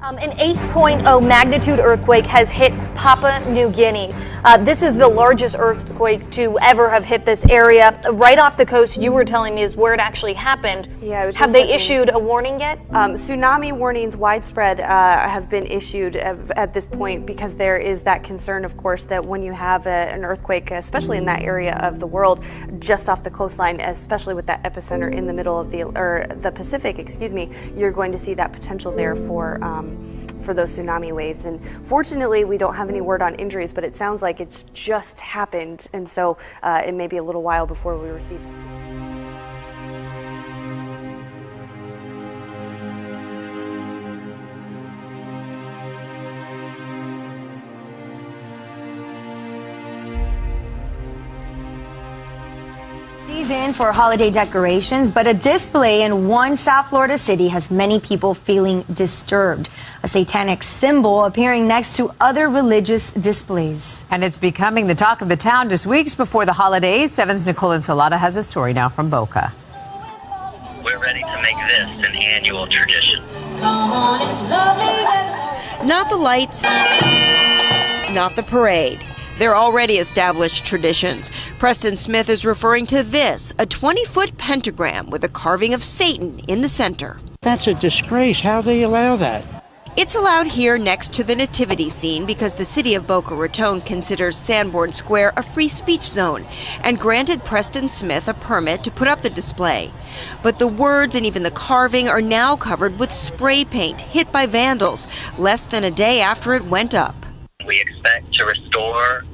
An 8.0 magnitude earthquake has hit Papua New Guinea. This is the largest earthquake to ever have hit this area. Right off the coast, you were telling me, is where it actually happened. Yeah, have they issued a warning yet? Tsunami warnings widespread have been issued at this point because there is that concern, of course, that when you have an earthquake, especially in that area of the world, just off the coastline, especially with that epicenter in the middle of the Pacific, you're going to see that potential there for those tsunami waves. And fortunately, we don't have any word on injuries, but it sounds like it's just happened, and so it may be a little while before we receive. Season for holiday decorations, but a display in one South Florida city has many people feeling disturbed. A satanic symbol appearing next to other religious displays. And it's becoming the talk of the town just weeks before the holidays. 7's Nicole Ensalada has a story now from Boca. We're ready to make this an annual tradition. Not the lights, not the parade. They're already established traditions. Preston Smith is referring to this, a 20-foot pentagram with a carving of Satan in the center. That's a disgrace. How do they allow that? It's allowed here next to the nativity scene because the city of Boca Raton considers Sanborn Square a free speech zone and granted Preston Smith a permit to put up the display. But the words and even the carving are now covered with spray paint hit by vandals less than a day after it went up. We expect to restore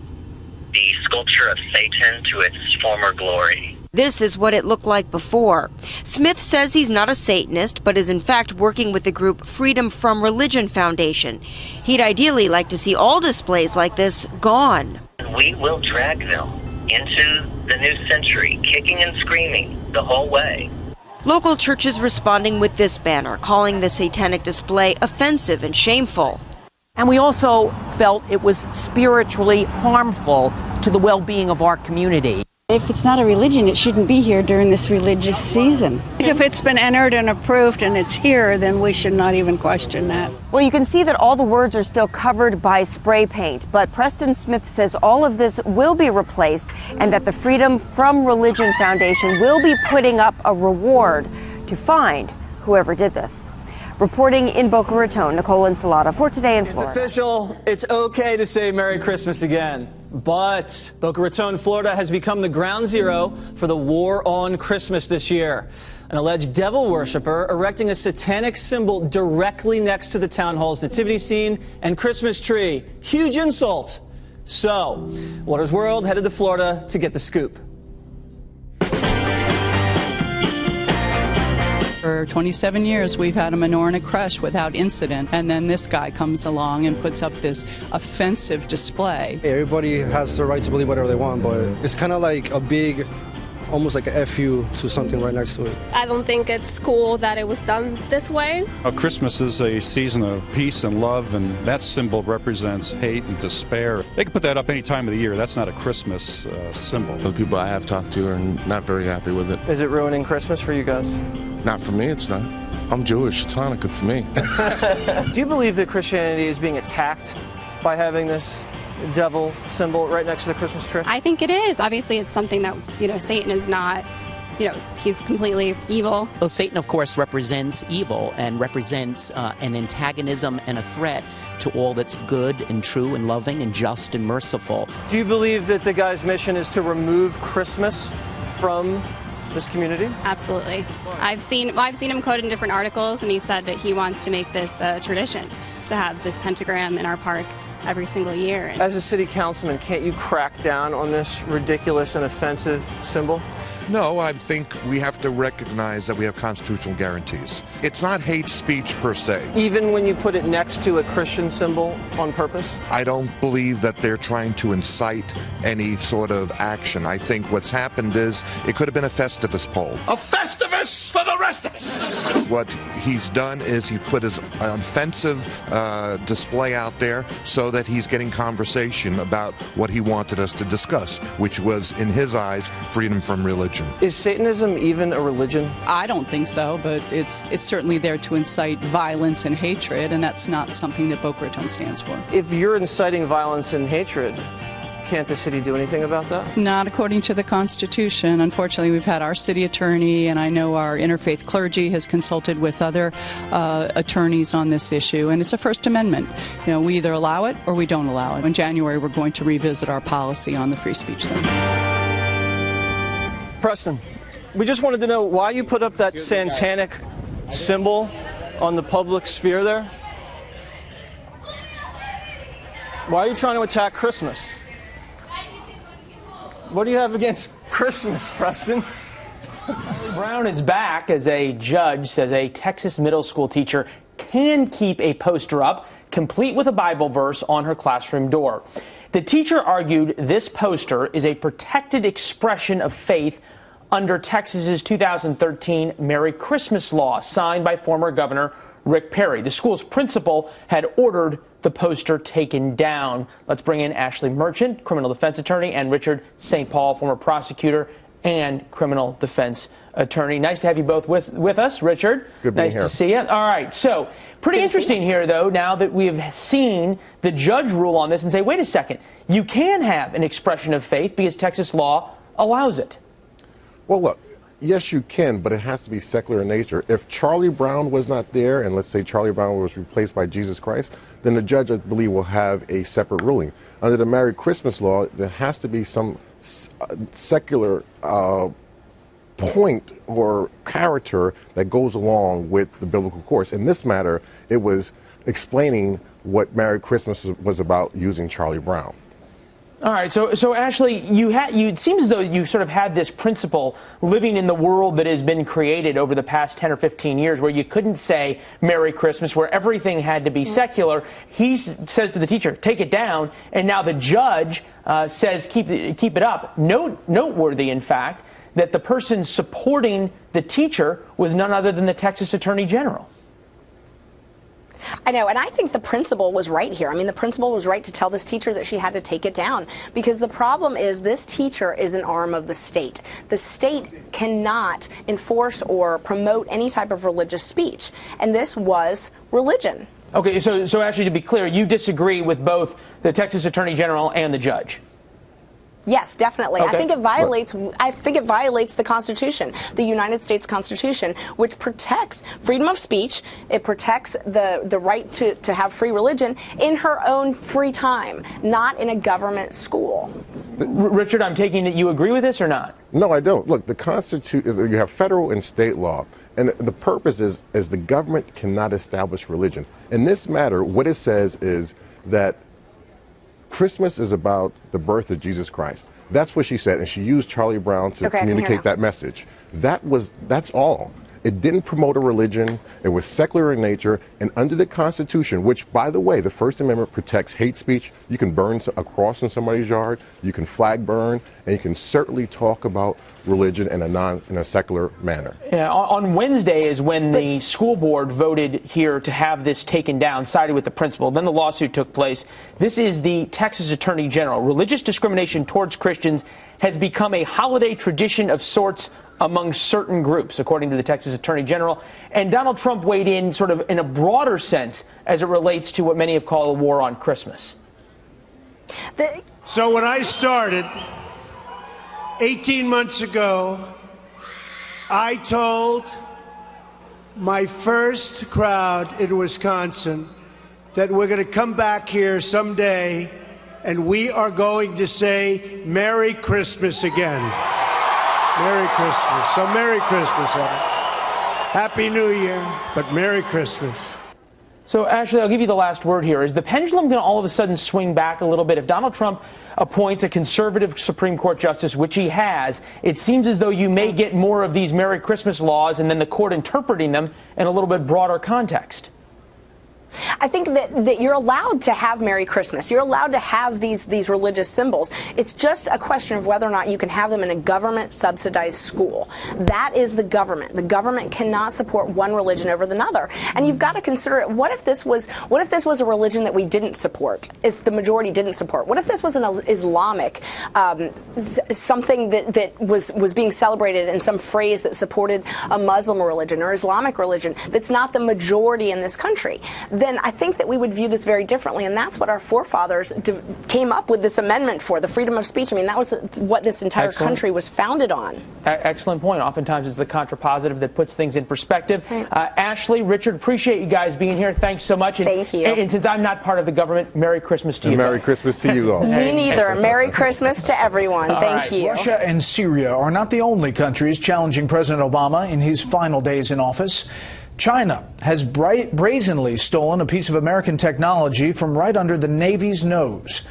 the sculpture of Satan to its former glory. This is what it looked like before. Smith says he's not a Satanist, but is in fact working with the group Freedom from Religion Foundation. He'd ideally like to see all displays like this gone. We will drag them into the new century, kicking and screaming the whole way. Local churches responding with this banner, calling the satanic display offensive and shameful. And we also felt it was spiritually harmful to the well-being of our community. If it's not a religion, it shouldn't be here during this religious season. If it's been entered and approved and it's here, then we should not even question that. Well, you can see that all the words are still covered by spray paint, but Preston Smith says all of this will be replaced and that the Freedom from Religion Foundation will be putting up a reward to find whoever did this. Reporting in Boca Raton, Nicole Ensalada for Today in Florida. It's official. It's okay to say Merry Christmas again. But Boca Raton, Florida has become the ground zero for the war on Christmas this year. An alleged devil worshiper erecting a satanic symbol directly next to the town hall's nativity scene and Christmas tree. Huge insult. So, Waters World headed to Florida to get the scoop. For 27 years, we've had a menorah crush without incident, and then this guy comes along and puts up this offensive display. Everybody has the right to believe whatever they want, but it's kind of like a big, almost like a FU to something right next to it. I don't think it's cool that it was done this way. Christmas is a season of peace and love, and that symbol represents hate and despair. They can put that up any time of the year. That's not a Christmas symbol. The people I have talked to are not very happy with it. Is it ruining Christmas for you guys? Not for me, it's not. I'm Jewish. It's Hanukkah for me. Do you believe that Christianity is being attacked by having this devil symbol right next to the Christmas tree? I think it is. Obviously, it's something that, Satan is not, he's completely evil. Well, Satan, of course, represents evil and represents an antagonism and a threat to all that's good and true and loving and just and merciful. Do you believe that the guy's mission is to remove Christmas from this community? Absolutely. I've seen him quoted in different articles, and he said that he wants to make this a tradition, to have this pentagram in our park every single year. As a city councilman, can't you crack down on this ridiculous and offensive symbol? No, I think we have to recognize that we have constitutional guarantees. It's not hate speech per se. Even when you put it next to a Christian symbol on purpose? I don't believe that they're trying to incite any sort of action. I think what's happened is it could have been a Festivus poll. A Festivus for the rest of us! What he's done is he put his offensive display out there so that he's getting conversation about what he wanted us to discuss, which was, in his eyes, freedom from religion. religion. Is Satanism even a religion? I don't think so, but it's certainly there to incite violence and hatred, and that's not something that Boca Raton stands for. If you're inciting violence and hatred, can't the city do anything about that? Not according to the Constitution. Unfortunately, we've had our city attorney, and I know our interfaith clergy has consulted with other attorneys on this issue, and it's a First Amendment. You know, we either allow it or we don't allow it. In January, we're going to revisit our policy on the free speech zone. Preston, we just wanted to know why you put up that satanic symbol on the public sphere there. Why are you trying to attack Christmas? What do you have against Christmas, Preston? Brown is back as a judge says a Texas middle school teacher can keep a poster up, complete with a Bible verse on her classroom door. The teacher argued this poster is a protected expression of faith under Texas's 2013 Merry Christmas law, signed by former Governor Rick Perry. The school's principal had ordered the poster taken down. Let's bring in Ashley Merchant, criminal defense attorney, and Richard St. Paul, former prosecutor and criminal defense attorney. Nice to have you both with us, Richard. Good being here. Nice to see you. All right, so pretty interesting here, though, now that we have seen the judge rule on this and say, wait a second, you can have an expression of faith because Texas law allows it. Well, look, yes, you can, but it has to be secular in nature. If Charlie Brown was not there, and let's say Charlie Brown was replaced by Jesus Christ, then the judge, I believe, will have a separate ruling. Under the Merry Christmas law, there has to be some secular point or character that goes along with the biblical course. In this matter, it was explaining what Merry Christmas was about using Charlie Brown. All right, so Ashley, it seems as though you sort of had this principle living in the world that has been created over the past 10 or 15 years where you couldn't say Merry Christmas, where everything had to be secular. He says to the teacher, take it down, and now the judge says keep it up. Noteworthy, in fact, that the person supporting the teacher was none other than the Texas Attorney General. I know, and I think the principal was right here. I mean, the principal was right to tell this teacher that she had to take it down, because the problem is this teacher is an arm of the state. The state cannot enforce or promote any type of religious speech, and this was religion. Okay, so actually, to be clear, you disagree with both the Texas Attorney General and the judge? Yes, definitely. Okay. I think it violates the Constitution, the United States Constitution, which protects freedom of speech. It protects the right to have free religion in her own free time, not in a government school. Richard, I'm taking it you agree with this or not? No, I don't. Look, the Constitution, you have federal and state law, and the purpose is the government cannot establish religion. In this matter, what it says is that Christmas is about the birth of Jesus Christ. That's what she said, and she used Charlie Brown to communicate that message. That's all. It didn't promote a religion. It was secular in nature, and under the Constitution, which, by the way, the First Amendment protects hate speech. You can burn a cross in somebody's yard, you can flag burn, and you can certainly talk about religion in a secular manner. Yeah, on Wednesday is when the school board voted here to have this taken down, sided with the principal. Then the lawsuit took place. This is the Texas Attorney General. Religious discrimination towards Christians has become a holiday tradition of sorts among certain groups, according to the Texas Attorney General. And Donald Trump weighed in sort of in a broader sense as it relates to what many have called a war on Christmas. So when I started 18 months ago, I told my first crowd in Wisconsin that we're going to come back here someday and we are going to say Merry Christmas again. Merry Christmas. So Merry Christmas, Evan. Happy New Year, but Merry Christmas. So, Ashley, I'll give you the last word here. Is the pendulum going to all of a sudden swing back a little bit? If Donald Trump appoints a conservative Supreme Court justice, which he has, it seems as though you may get more of these Merry Christmas laws and then the court interpreting them in a little bit broader context. I think that you're allowed to have Merry Christmas. You're allowed to have these religious symbols. It's just a question of whether or not you can have them in a government-subsidized school. That is the government. The government cannot support one religion over another. And you've got to consider it. What if this was a religion that we didn't support? If the majority didn't support? What if this was an Islamic, something that was being celebrated in some phrase that supported a Muslim religion or Islamic religion that's not the majority in this country? Then I think that we would view this very differently, and that's what our forefathers came up with this amendment for, the freedom of speech. I mean, that was what this entire country was founded on. Excellent point. Oftentimes it's the contrapositive that puts things in perspective. Ashley, Richard, appreciate you guys being here. Thanks so much. Thank you. And since I'm not part of the government, Merry Christmas to you. Merry Christmas to you all. Me neither. Merry Christmas to everyone. Thank you. Russia and Syria are not the only countries challenging President Obama in his final days in office. China has brazenly stolen a piece of American technology from right under the Navy's nose.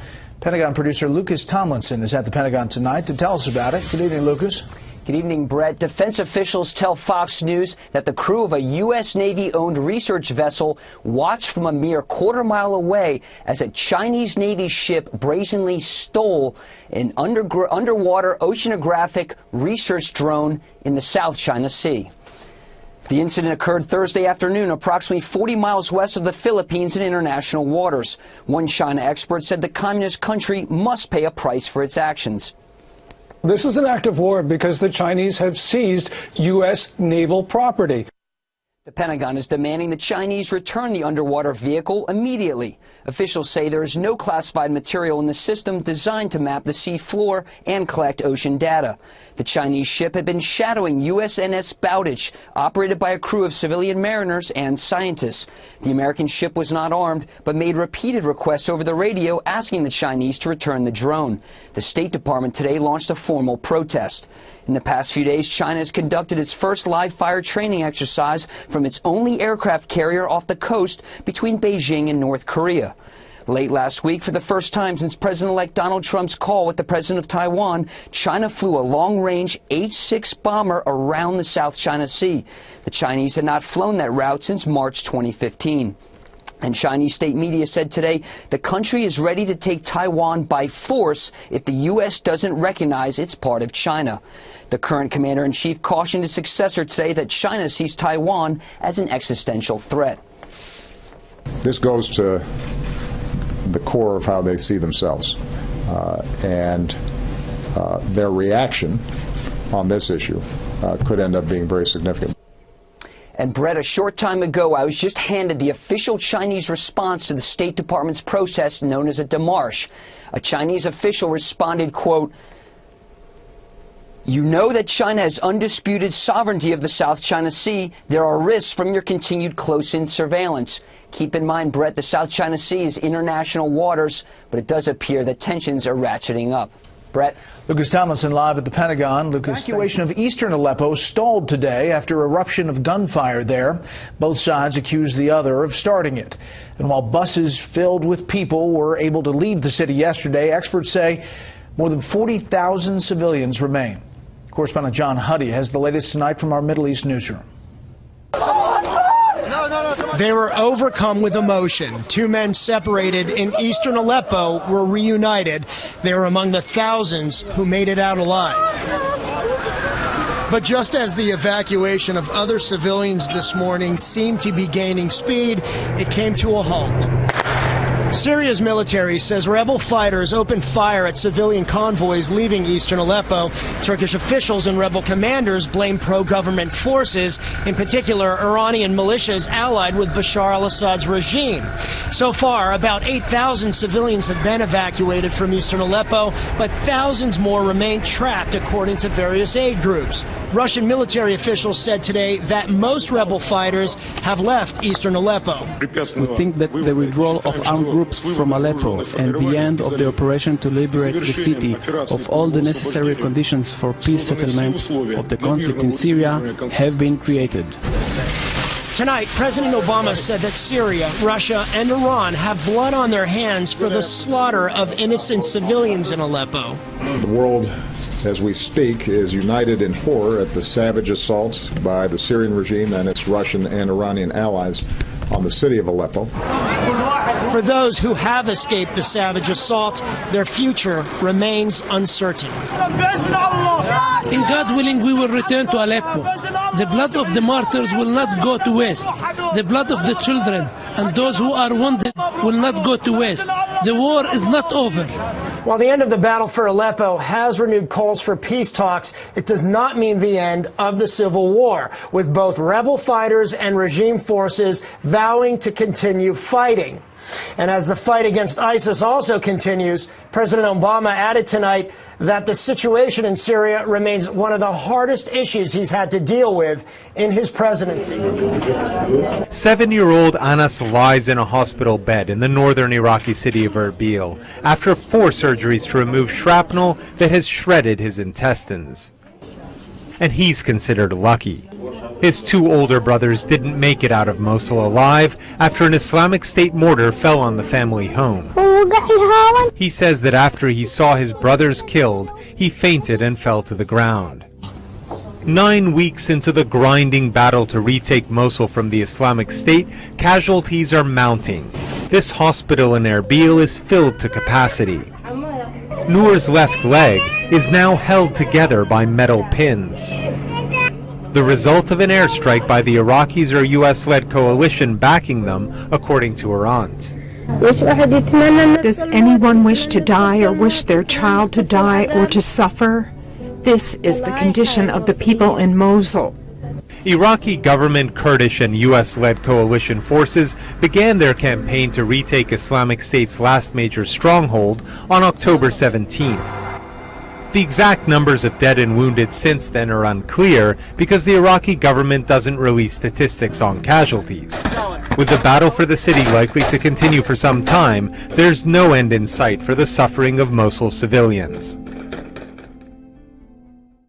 Pentagon producer Lucas Tomlinson is at the Pentagon tonight to tell us about it. Good evening, Lucas. Good evening, Brett. Defense officials tell Fox News that the crew of a U.S. Navy-owned research vessel watched from a mere quarter-mile away as a Chinese Navy ship brazenly stole an underwater oceanographic research drone in the South China Sea. The incident occurred Thursday afternoon, approximately 40 miles west of the Philippines in international waters. One China expert said the communist country must pay a price for its actions. This is an act of war because the Chinese have seized U.S. naval property. The Pentagon is demanding the Chinese return the underwater vehicle immediately. Officials say there is no classified material in the system designed to map the sea floor and collect ocean data. The Chinese ship had been shadowing USNS Bowditch, operated by a crew of civilian mariners and scientists. The American ship was not armed, but made repeated requests over the radio asking the Chinese to return the drone. The State Department today launched a formal protest. In the past few days, China has conducted its first live-fire training exercise from its only aircraft carrier off the coast between Beijing and North Korea. Late last week, for the first time since President-elect Donald Trump's call with the president of Taiwan, China flew a long-range H-6 bomber around the South China Sea. The Chinese had not flown that route since March 2015. And Chinese state media said today the country is ready to take Taiwan by force if the U.S. doesn't recognize it's part of China. The current commander-in-chief cautioned his successor today that China sees Taiwan as an existential threat. This goes to the core of how they see themselves, and their reaction on this issue could end up being very significant. And Brett, a short time ago, I was just handed the official Chinese response to the State Department's protest known as a démarche. A Chinese official responded, quote, "You know that China has undisputed sovereignty of the South China Sea. There are risks from your continued close-in surveillance. Keep in mind, Brett, the South China Sea is international waters, but it does appear that tensions are ratcheting up." Brett. Lucas Tomlinson live at the Pentagon. Evacuation of eastern Aleppo stalled today after eruption of gunfire there. Both sides accuse the other of starting it. And while buses filled with people were able to leave the city yesterday, experts say more than 40,000 civilians remain. Correspondent John Huddy has the latest tonight from our Middle East newsroom. They were overcome with emotion. Two men separated in eastern Aleppo were reunited. They were among the thousands who made it out alive. But just as the evacuation of other civilians this morning seemed to be gaining speed, it came to a halt. Syria's military says rebel fighters opened fire at civilian convoys leaving eastern Aleppo. Turkish officials and rebel commanders blame pro-government forces, in particular Iranian militias allied with Bashar al-Assad's regime. So far, about 8,000 civilians have been evacuated from eastern Aleppo, but thousands more remain trapped, according to various aid groups. Russian military officials said today that most rebel fighters have left eastern Aleppo. We think that the withdrawal of armed groups from Aleppo and the end of the operation to liberate the city of all the necessary conditions for peace settlement of the conflict in Syria have been created. Tonight, President Obama said that Syria, Russia, and Iran have blood on their hands for the slaughter of innocent civilians in Aleppo. The world, as we speak, is united in horror at the savage assaults by the Syrian regime and its Russian and Iranian allies on the city of Aleppo. For those who have escaped the savage assault, their future remains uncertain. In God willing, we will return to Aleppo. The blood of the martyrs will not go to waste. The blood of the children and those who are wounded will not go to waste. The war is not over. While the end of the battle for Aleppo has renewed calls for peace talks, it does not mean the end of the civil war, with both rebel fighters and regime forces vowing to continue fighting. And as the fight against ISIS also continues, President Obama added tonight that the situation in Syria remains one of the hardest issues he's had to deal with in his presidency. 7-year-old Anas lies in a hospital bed in the northern Iraqi city of Erbil after 4 surgeries to remove shrapnel that has shredded his intestines. And he's considered lucky. His 2 older brothers didn't make it out of Mosul alive after an Islamic State mortar fell on the family home. He says that after he saw his brothers killed, he fainted and fell to the ground. 9 weeks into the grinding battle to retake Mosul from the Islamic State, casualties are mounting. This hospital in Erbil is filled to capacity. Noor's left leg is now held together by metal pins. The result of an airstrike by the Iraqis or U.S.-led coalition backing them, according to her aunt. Does anyone wish to die or wish their child to die or to suffer? This is the condition of the people in Mosul. Iraqi government, Kurdish, and U.S.-led coalition forces began their campaign to retake Islamic State's last major stronghold on October 17th. The exact numbers of dead and wounded since then are unclear because the Iraqi government doesn't release statistics on casualties. With the battle for the city likely to continue for some time, there's no end in sight for the suffering of Mosul civilians.